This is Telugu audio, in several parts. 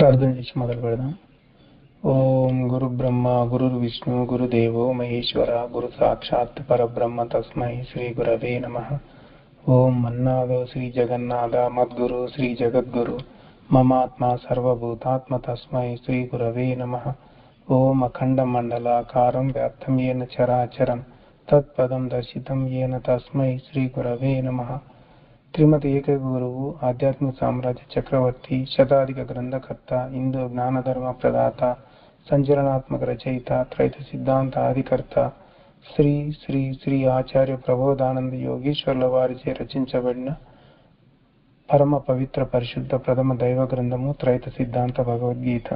ప్రార్థన చేసి మొదలు పెడదాం. ఓం గురు బ్రహ్మ గురు విష్ణు గురుదేవో మహేశ్వర గురు సాక్షాత్ పరబ్రహ్మ తస్మై శ్రీ గురవే నమః. ఓం మన్నాదో శ్రీ జగన్నాథ మద్గురు శ్రీ జగద్గురు మమాత్మ సర్వభూతాత్మ తస్మై శ్రీ గురవే నమః. ఓం అఖండ మండలాకారం వ్యాప్తం ఏన చరాచరం తత్పదం దర్శితం ఏన తస్మై శ్రీ గురవే నమః. శ్రీమతి ఏకగురువు ఆధ్యాత్మిక సామ్రాజ్య చక్రవర్తి శతాధిక గ్రంథకర్త హిందూ జ్ఞానధర్మ ప్రదాత సంచలనాత్మక రచయిత త్రైత సిద్ధాంత ఆదికర్త శ్రీ శ్రీ శ్రీ ఆచార్య ప్రబోధానంద యోగీశ్వర్ల వారిచే రచించబడిన పరమ పవిత్ర పరిశుద్ధ ప్రథమ దైవ గ్రంథము త్రైత సిద్ధాంత భగవద్గీత.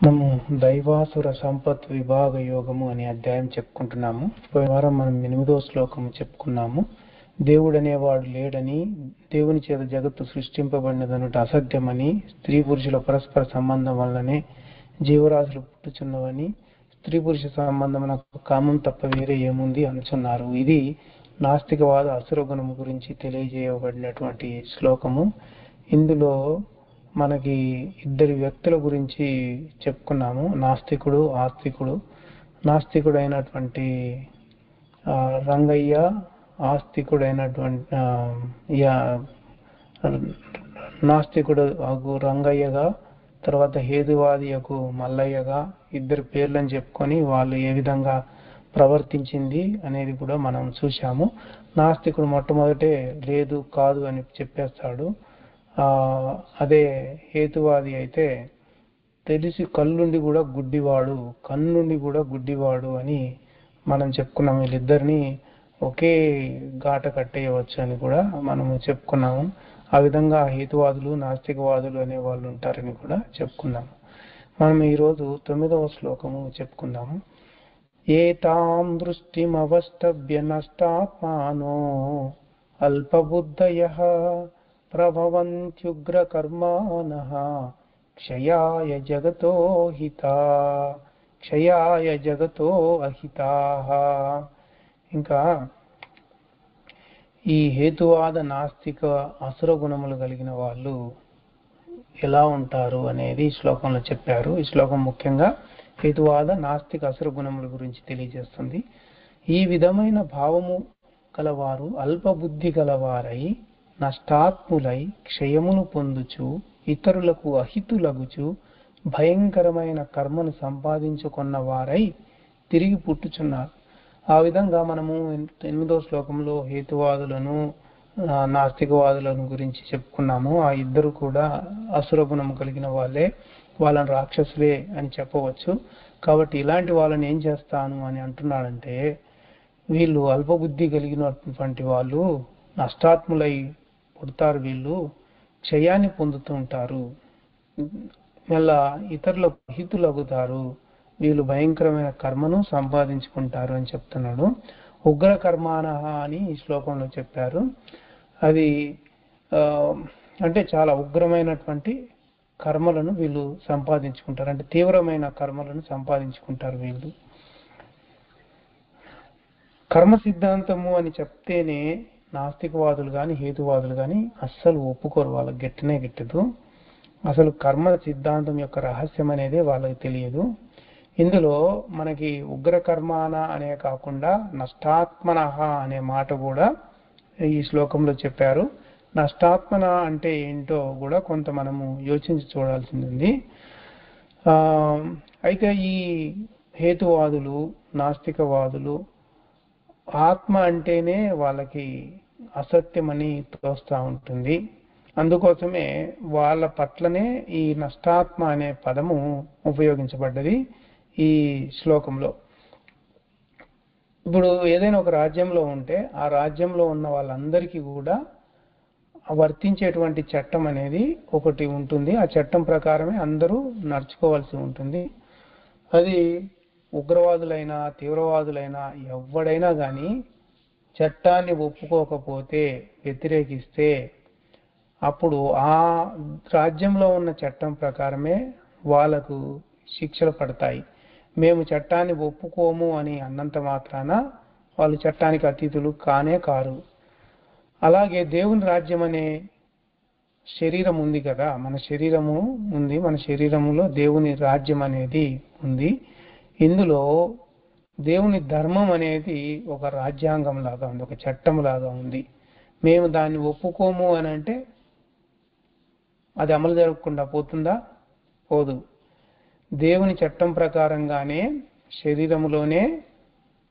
మనము దైవాసుర సంపత్ విభాగ యోగము అనే అధ్యాయం చెప్పుకుంటున్నాము. పోయిన వారం మనం 8వ శ్లోకము చెప్పుకున్నాము. దేవుడు అనేవాడు లేడని, దేవుని చేత జగత్తు సృష్టింపబడినదనుట అసత్యమని, స్త్రీ పురుషుల పరస్పర సంబంధం వల్లనే జీవరాశులు పుట్టుచున్నవని, స్త్రీ పురుష సంబంధమునకు కామం తప్ప వేరే ఏముంది అనుచున్నారు. ఇది నాస్తికవాద అసుర గుణము గురించి తెలియజేయబడినటువంటి శ్లోకము. ఇందులో మనకి ఇద్దరి వ్యక్తుల గురించి చెప్పుకున్నాము, నాస్తికుడు ఆస్తికుడు. నాస్తికుడైనటువంటి రంగయ్య, ఆస్తికుడైనటువంటి నాస్తికుడు రంగయ్యగా, తర్వాత హేతువాదియకు మల్లయ్యగా ఇద్దరు పేర్లను చెప్పుకొని వాళ్ళు ఏ విధంగా ప్రవర్తించింది అనేది కూడా మనం చూశాము. నాస్తికుడు మొట్టమొదటే లేదు కాదు అని చెప్పేస్తాడు. అదే హేతువాది అయితే తెలిసి కళ్ళుండి కూడా గుడ్డివాడు, కన్నుండి కూడా గుడ్డివాడు అని మనం చెప్పుకున్నాము. వీళ్ళిద్దరిని ఒకే ఘాట కట్టేయవచ్చు అని కూడా మనము చెప్పుకున్నాము. ఆ విధంగా హేతువాదులు నాస్తికవాదులు అనే వాళ్ళు ఉంటారని కూడా చెప్పుకున్నాము. మనం ఈరోజు 9వ శ్లోకము చెప్పుకుందాము. ఏతాం దృష్టిమవష్టభ్య నష్టాత్మానో అల్పబుద్ధయః ప్రభవంత్యుగ్రకర్మాణః క్షయాయ జగతో అహితాః. ఇంకా ఈ హేతువాద నాస్తిక అసుర గుణములు కలిగిన వాళ్ళు ఎలా ఉంటారు అనేది ఈ శ్లోకంలో చెప్పారు. ఈ శ్లోకం ముఖ్యంగా హేతువాద నాస్తిక అసుర గుణముల గురించి తెలియజేస్తుంది. ఈ విధమైన భావము గలవారు అల్పబుద్ధి గలవారై నష్టాత్ములై క్షయమును పొందుచు ఇతరులకు అహితులగుచు భయంకరమైన కర్మను సంపాదించుకున్న వారై తిరిగి పుట్టుచున్నారు. ఆ విధంగా మనము 8వ శ్లోకంలో హేతువాదులను నాస్తికవాదులను గురించి చెప్పుకున్నాము. ఆ ఇద్దరు కూడా అసుర గుణం కలిగిన వాళ్ళే, వాళ్ళని రాక్షసులే అని చెప్పవచ్చు. కాబట్టి ఇలాంటి వాళ్ళని ఏం చేస్తాను అని అంటున్నాడంటే, వీళ్ళు అల్పబుద్ధి కలిగినటువంటి వాళ్ళు నష్టాత్ములై పుడతారు, వీళ్ళు క్షయాన్ని పొందుతూ ఉంటారు, మళ్ళా ఇతరులకు హితులగుతారు, వీళ్ళు భయంకరమైన కర్మను సంపాదించుకుంటారు అని చెప్తున్నాడు. ఉగ్ర కర్మాణః అని ఈ శ్లోకంలో చెప్పారు. అది అంటే చాలా ఉగ్రమైనటువంటి కర్మలను వీళ్ళు సంపాదించుకుంటారు, అంటే తీవ్రమైన కర్మలను సంపాదించుకుంటారు వీళ్ళు. కర్మ సిద్ధాంతము అని చెప్తేనే నాస్తికవాదులు కానీ హేతువాదులు కానీ అస్సలు ఒప్పుకోరు, వాళ్ళకి గిట్టదు. అసలు కర్మ సిద్ధాంతం యొక్క రహస్యం అనేది వాళ్ళకి తెలియదు. ఇందులో మనకి ఉగ్ర కర్మాన అనే కాకుండా నష్టాత్మనః అనే మాట కూడా ఈ శ్లోకంలో చెప్పారు. నష్టాత్మన అంటే ఏంటో కూడా కొంత మనము యోచించి చూడాల్సింది ఉంది. అయితే ఈ హేతువాదులు నాస్తికవాదులు ఆత్మ అంటేనే వాళ్ళకి అసత్యమని తోస్తూ ఉంటుంది. అందుకోసమే వాళ్ళ పట్లనే ఈ నష్టాత్మ అనే పదము ఉపయోగించబడ్డది ఈ శ్లోకంలో. ఇప్పుడు ఏదైనా ఒక రాజ్యంలో ఉంటే ఆ రాజ్యంలో ఉన్న వాళ్ళందరికీ కూడా వర్తించేటువంటి చట్టం అనేది ఒకటి ఉంటుంది. ఆ చట్టం ప్రకారమే అందరూ నడుచుకోవాల్సి ఉంటుంది. అది ఉగ్రవాదులైనా తీవ్రవాదులైనా ఎవడైనా కానీ చట్టాన్ని ఒప్పుకోకపోతే, వ్యతిరేకిస్తే, అప్పుడు ఆ రాజ్యంలో ఉన్న చట్టం ప్రకారమే వాళ్ళకు శిక్షలు పడతాయి. మేము చట్టాన్ని ఒప్పుకోము అని అన్నంత మాత్రాన వాళ్ళు చట్టానికి అతీతులు కానే కారు. అలాగే దేవుని రాజ్యం అనే శరీరం ఉంది కదా, మన శరీరము ఉంది, మన శరీరములో దేవుని రాజ్యం అనేది ఉంది. ఇందులో దేవుని ధర్మం అనేది ఒక రాజ్యాంగం లాగా ఉంది, ఒక చట్టం లాగా ఉంది. మేము దాన్ని ఒప్పుకోము అని అంటే అది అమలు జరగకుండా పోతుందా? పోదు. దేవుని చట్టం ప్రకారంగానే శరీరములోనే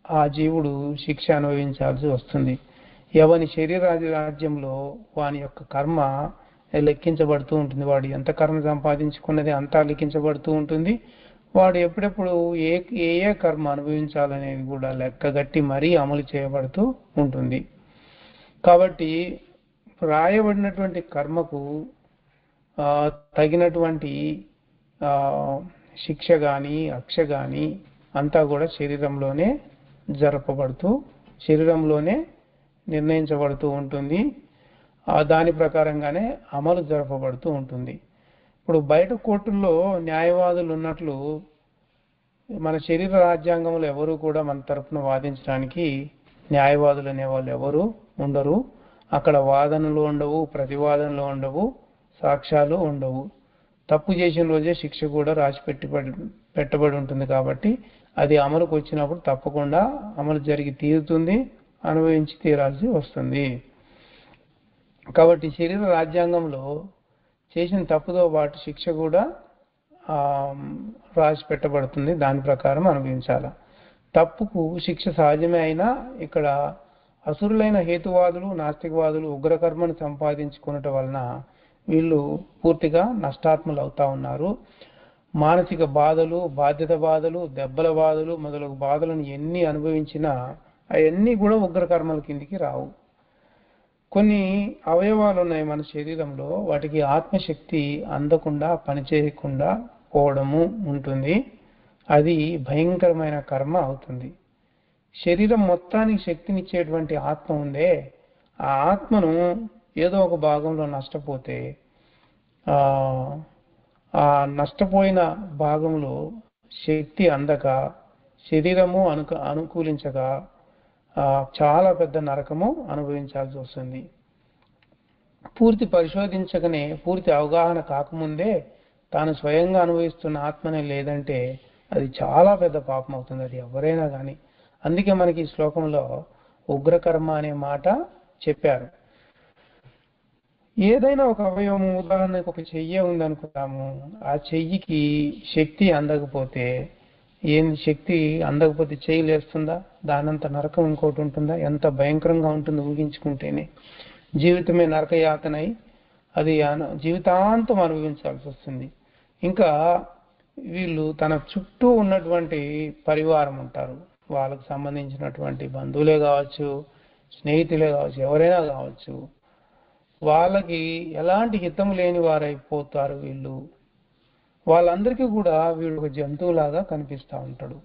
ఆ జీవుడు శిక్ష అనుభవించాల్సి వస్తుంది. ఎవని శరీర రాజ్యంలో వాని యొక్క కర్మ లెక్కించబడుతూ ఉంటుంది. వాడు ఎంత కర్మ సంపాదించుకున్నది అంతా లెక్కించబడుతూ ఉంటుంది. వాడు ఎప్పుడెప్పుడు ఏ ఏ కర్మ అనుభవించాలనేది కూడా లెక్కగట్టి మరీ అమలు చేయబడుతూ ఉంటుంది. కాబట్టి రాయబడినటువంటి కర్మకు తగినటువంటి శిక్ష కానీ అక్ష కానీ అంతా కూడా శరీరంలోనే జరపబడుతూ, శరీరంలోనే నిర్ణయించబడుతూ ఉంటుంది. దాని ప్రకారంగానే అమలు జరపబడుతూ ఉంటుంది. ఇప్పుడు బయట కోర్టుల్లో న్యాయవాదులు ఉన్నట్లు మన శరీర రాజ్యాంగంలో ఎవరు కూడా మన తరఫున వాదించడానికి న్యాయవాదులు అనేవాళ్ళు ఎవరు ఉండరు. అక్కడ వాదనలు ఉండవు, ప్రతివాదనలు ఉండవు, సాక్ష్యాలు ఉండవు. తప్పు చేసిన రోజే శిక్ష కూడా రాసి పెట్టబడి ఉంటుంది. కాబట్టి అది అమలుకు వచ్చినప్పుడు తప్పకుండా అమలు జరిగి తీరుతుంది, అనుభవించి తీరాల్సి వస్తుంది. కాబట్టి శరీర రాజ్యాంగంలో చేసిన తప్పుతో పాటు శిక్ష కూడా రాసి పెట్టబడుతుంది, దాని ప్రకారం అనుభవించాలి. తప్పుకు శిక్ష సహజమే అయినా ఇక్కడ అసురులైన హేతువాదులు, నాస్తికవాదులు ఉగ్రకర్మను సంపాదించుకునటం వలన వీళ్ళు పూర్తిగా నష్టాత్ములు అవుతా ఉన్నారు. మానసిక బాధలు, బాధ్యత బాధలు, దెబ్బల బాధలు మొదలగు బాధలను ఎన్ని అనుభవించినా అవన్నీ కూడా ఉగ్రకర్మల కిందికి రావు. కొన్ని అవయవాలు ఉన్నాయి మన శరీరంలో, వాటికి ఆత్మశక్తి అందకుండా పనిచేయకుండా పోవడము ఉంటుంది. అది భయంకరమైన కర్మ అవుతుంది. శరీరం మొత్తానికి శక్తినిచ్చేటువంటి ఆత్మ ఉందే, ఆ ఆత్మను ఏదో ఒక భాగంలో నష్టపోతే ఆ నష్టపోయిన భాగంలో శక్తి అందక, శరీరము అనుకూలించక చాలా పెద్ద నరకము అనుభవించాల్సి వస్తుంది. పూర్తి పరిశోధించకనే, పూర్తి అవగాహన కాకముందే తాను స్వయంగా అనుభవిస్తున్న ఆత్మనే లేదంటే అది చాలా పెద్ద పాపం అవుతుంది, అది ఎవరైనా కానీ. అందుకే మనకి ఈ శ్లోకంలో ఉగ్రకర్మ అనే మాట చెప్పారు. ఏదైనా ఒక అవయవము, ఉదాహరణకు ఒక చెయ్యి ఉందనుకుంటాము, ఆ చెయ్యికి శక్తి అందకపోతే, శక్తి అందకపోతే చెయ్యి లేస్తుందా? దానంత నరకం ఇంకోటి ఉంటుందా? ఎంత భయంకరంగా ఉంటుందో ఊహించుకుంటేనే జీవితమే నరకయాతనై అది జీవితాంతం అనుభవించాల్సి వస్తుంది. ఇంకా వీళ్ళు తన చుట్టూ ఉన్నటువంటి పరివారం ఉంటారు, వాళ్ళకు సంబంధించినటువంటి బంధువులే కావచ్చు, స్నేహితులే కావచ్చు, ఎవరైనా కావచ్చు, వాళ్ళకి ఎలాంటి హితం లేని వారైపోతారు వీళ్ళు. వాళ్ళందరికీ కూడా వీళ్ళు ఒక జంతువులాగా కనిపిస్తూ ఉంటాడు.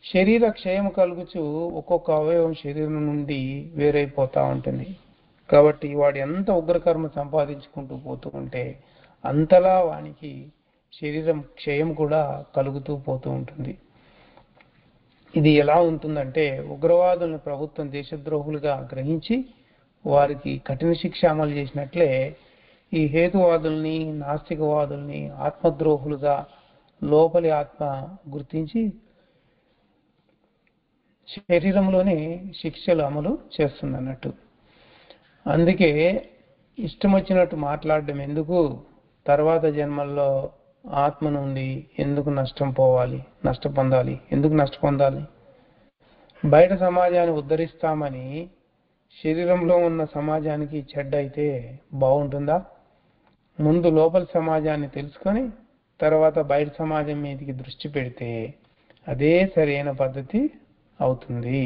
శరీర క్షయం కలుగుచు ఒక్కొక్క అవయవం శరీరం నుండి వేరైపోతూ ఉంటుంది. కాబట్టి వాడు ఎంత ఉగ్రకర్మ సంపాదించుకుంటూ పోతూ ఉంటే అంతలా వానికి శరీరం క్షయం కూడా కలుగుతూ పోతూ ఉంటుంది. ఇది ఎలా ఉంటుందంటే, ఉగ్రవాదులను ప్రభుత్వం దేశద్రోహులుగా గ్రహించి వారికి కఠిన శిక్ష అమలు చేసినట్లే ఈ హేతువాదుల్ని, నాస్తికవాదుల్ని ఆత్మద్రోహులుగా లోపలి ఆత్మ గుర్తించి శరీరంలోనే శిక్షలు అమలు చేస్తుంది అన్నట్టు. అందుకే ఇష్టం వచ్చినట్టు మాట్లాడడం ఎందుకు? తర్వాత జన్మల్లో ఆత్మ నుండి ఎందుకు నష్టపొందాలి? ఎందుకు నష్టపొందాలి? బయట సమాజాన్ని ఉద్ధరిస్తామని శరీరంలో ఉన్న సమాజానికి చెడ్డ అయితే బాగుంటుందా? ముందు లోపల సమాజాన్ని తెలుసుకొని తర్వాత బయట సమాజం మీదకి దృష్టి పెడితే అదే సరైన పద్ధతి అవుతుంది.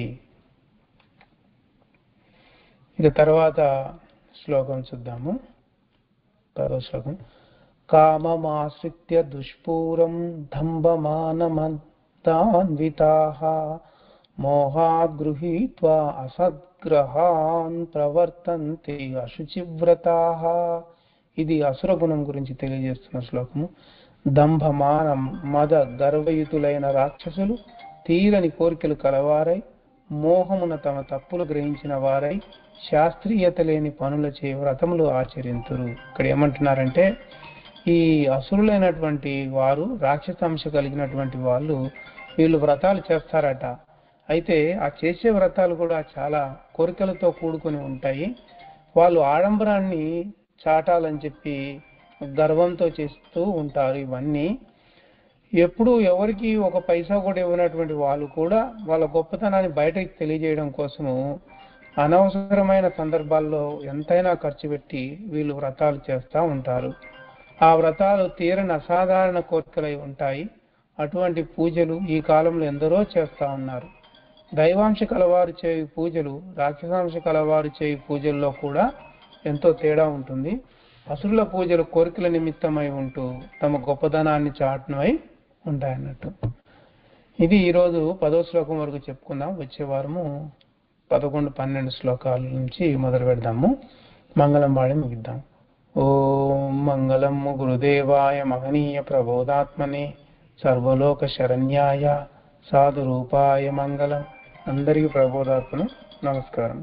ఇక తర్వాత శ్లోకం చూద్దాము. 10వ శ్లోకం. కామమాశ్రిత్య దుష్పూరం దంభమానమదాన్వితాః మోహాద్ గృహీత్వా అసద్గ్రహాన్ ప్రవర్తంతే అశుచివ్రతాః. ఇది అసుర గుణం గురించి తెలియజేస్తున్న శ్లోకము. దంభమాన మద గర్వయుతులైన రాక్షసులు తీరని కోరికలు కలవారై మోహమున తమ తప్పులు గ్రహించిన వారై శాస్త్రీయత లేని పనులచే వ్రతములు ఆచరింతురు. ఇక్కడ ఏమంటున్నారంటే ఈ అసురులైనటువంటి వారు, రాక్షసాంశ కలిగినటువంటి వాళ్ళు, వీళ్ళు వ్రతాలు చేస్తారట. అయితే ఆ చేసే వ్రతాలు కూడా చాలా కోరికలతో కూడుకొని ఉంటాయి. వాళ్ళు ఆడంబరాన్ని చాటాలని చెప్పి గర్వంతో చేస్తూ ఉంటారు. ఇవన్నీ ఎప్పుడు ఎవరికి ఒక పైసా కూడా ఇవ్వనటువంటి వాళ్ళు కూడా వాళ్ళ గొప్పతనాన్ని బయటకి తెలియజేయడం కోసము అనవసరమైన సందర్భాల్లో ఎంతైనా ఖర్చు పెట్టి వీళ్ళు వ్రతాలు చేస్తూ ఉంటారు. ఆ వ్రతాలు తీరని అసాధారణ కోరికలై ఉంటాయి. అటువంటి పూజలు ఈ కాలంలో ఎందరో చేస్తూ ఉన్నారు. దైవాంశ కలవారు చేయు పూజలు రాక్షసాంశ కలవారు చేయు పూజల్లో కూడా ఎంతో తేడా ఉంటుంది. అసురుల పూజలు కోరికల నిమిత్తమై ఉంటూ తమ గొప్పదనాన్ని చాటునమై ఉంటాయన్నట్టు. ఇది ఈరోజు 10వ శ్లోకం వరకు చెప్పుకుందాం. వచ్చే వారము 11, 12 శ్లోకాల నుంచి మొదలు పెడదాము. మంగళం పాడి ముగిద్దాం. ఓం మంగళం గురుదేవాయ మహనీయ ప్రబోధాత్మనే సర్వలోక శరణ్యాయ సాధు రూపాయ మంగళం. అందరికీ ప్రబోధాత్మను నమస్కారం.